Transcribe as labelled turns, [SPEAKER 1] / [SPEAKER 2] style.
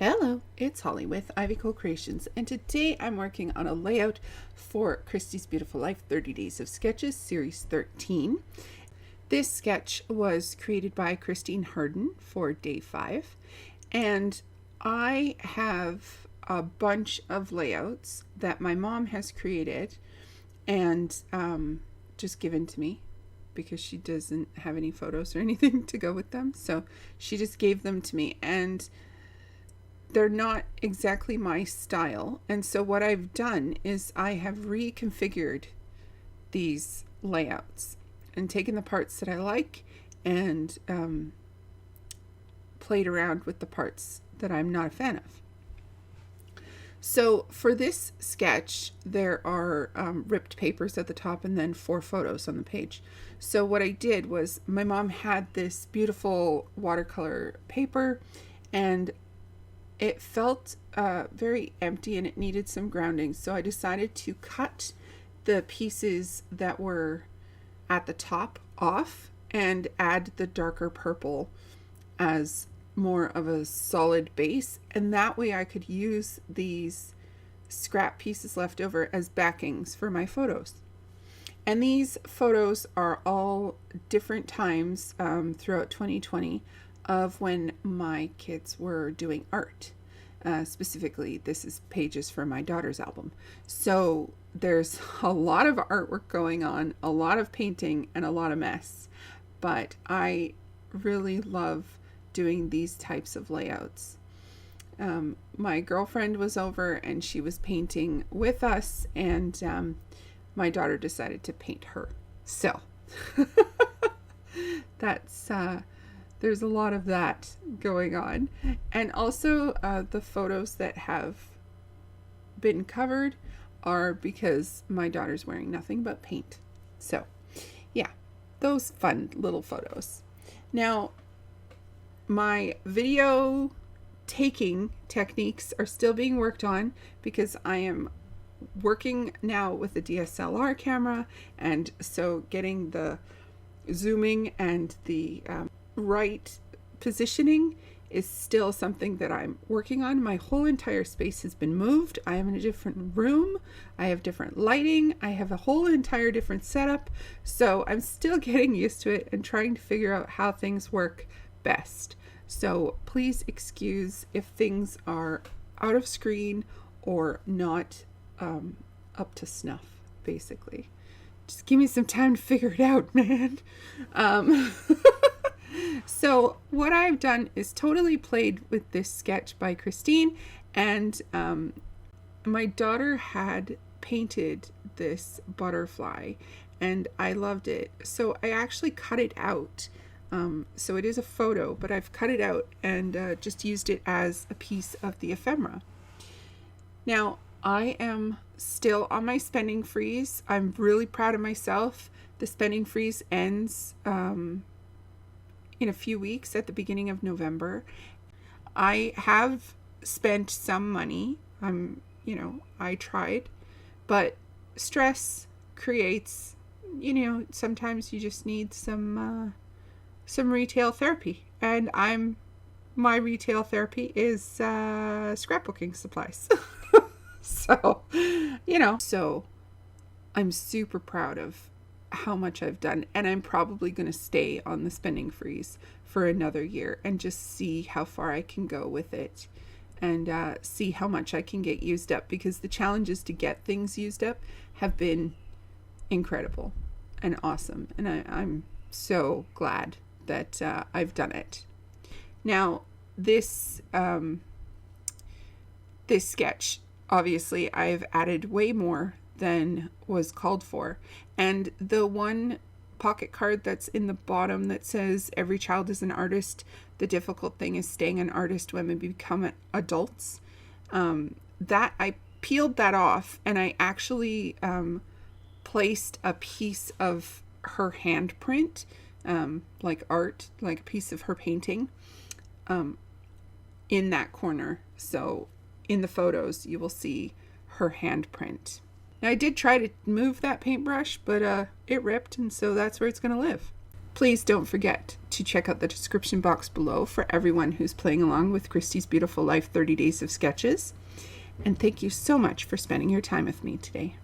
[SPEAKER 1] Hello, it's Holly with Ivy Cole Creations, and today I'm working on a layout for Christy's Beautiful Life 30 Days of Sketches, Series 13. This sketch was created by Christine Harden for day 5, and I have a bunch of layouts that my mom has created and just given to me because she doesn't have any photos or anything to go with them. So she just gave them to me, and they're not exactly my style. And so what I've done is I have reconfigured these layouts and taken the parts that I like and played around with the parts that I'm not a fan of. So for this sketch, there are ripped papers at the top and then 4 photos on the page. So what I did was my mom had this beautiful watercolor paper, and it felt very empty and it needed some grounding. So I decided to cut the pieces that were at the top off and add the darker purple as more of a solid base. And that way I could use these scrap pieces left over as backings for my photos. And these photos are all different times throughout 2020 of when my kids were doing art. Specifically, this is pages from my daughter's album. So there's a lot of artwork going on, a lot of painting, and a lot of mess. But I really love doing these types of layouts. My girlfriend was over and she was painting with us, and my daughter decided to paint her. So that's there's a lot of that going on. And also the photos that have been covered are because my daughter's wearing nothing but paint. So yeah, those fun little photos. Now, my video taking techniques are still being worked on because I am working now with a DSLR camera, and so getting the zooming and the right positioning is still something that I'm working on. My whole entire space has been moved. I am in a different room. I have different lighting. I have a whole entire different setup. So I'm still getting used to it and trying to figure out how things work best. So please excuse if things are out of screen or not up to snuff, basically. Just give me some time to figure it out, man. So what I've done is totally played with this sketch by Christine, and my daughter had painted this butterfly and I loved it. So I actually cut it out. So it is a photo, but I've cut it out and just used it as a piece of the ephemera. Now, I am still on my spending freeze. I'm really proud of myself. The spending freeze ends in a few weeks at the beginning of November. I have spent some money. I tried, but stress creates, sometimes you just need some retail therapy, and my retail therapy is scrapbooking supplies. So I'm super proud of how much I've done, and I'm probably going to stay on the spending freeze for another year and just see how far I can go with it, and see how much I can get used up, because the challenges to get things used up have been incredible and awesome, and I'm so glad that I've done it. Now, this sketch, obviously, I've added way more than was called for. And the one pocket card that's in the bottom that says every child is an artist, the difficult thing is staying an artist when we become adults, that I peeled that off, and I actually placed a piece of her handprint, like art, like a piece of her painting, in that corner. So in the photos you will see her handprint. Now, I did try to move that paintbrush, but it ripped, and so that's where it's going to live. Please don't forget to check out the description box below for everyone who's playing along with Christy's Beautiful Life 30 Days of Sketches. And thank you so much for spending your time with me today.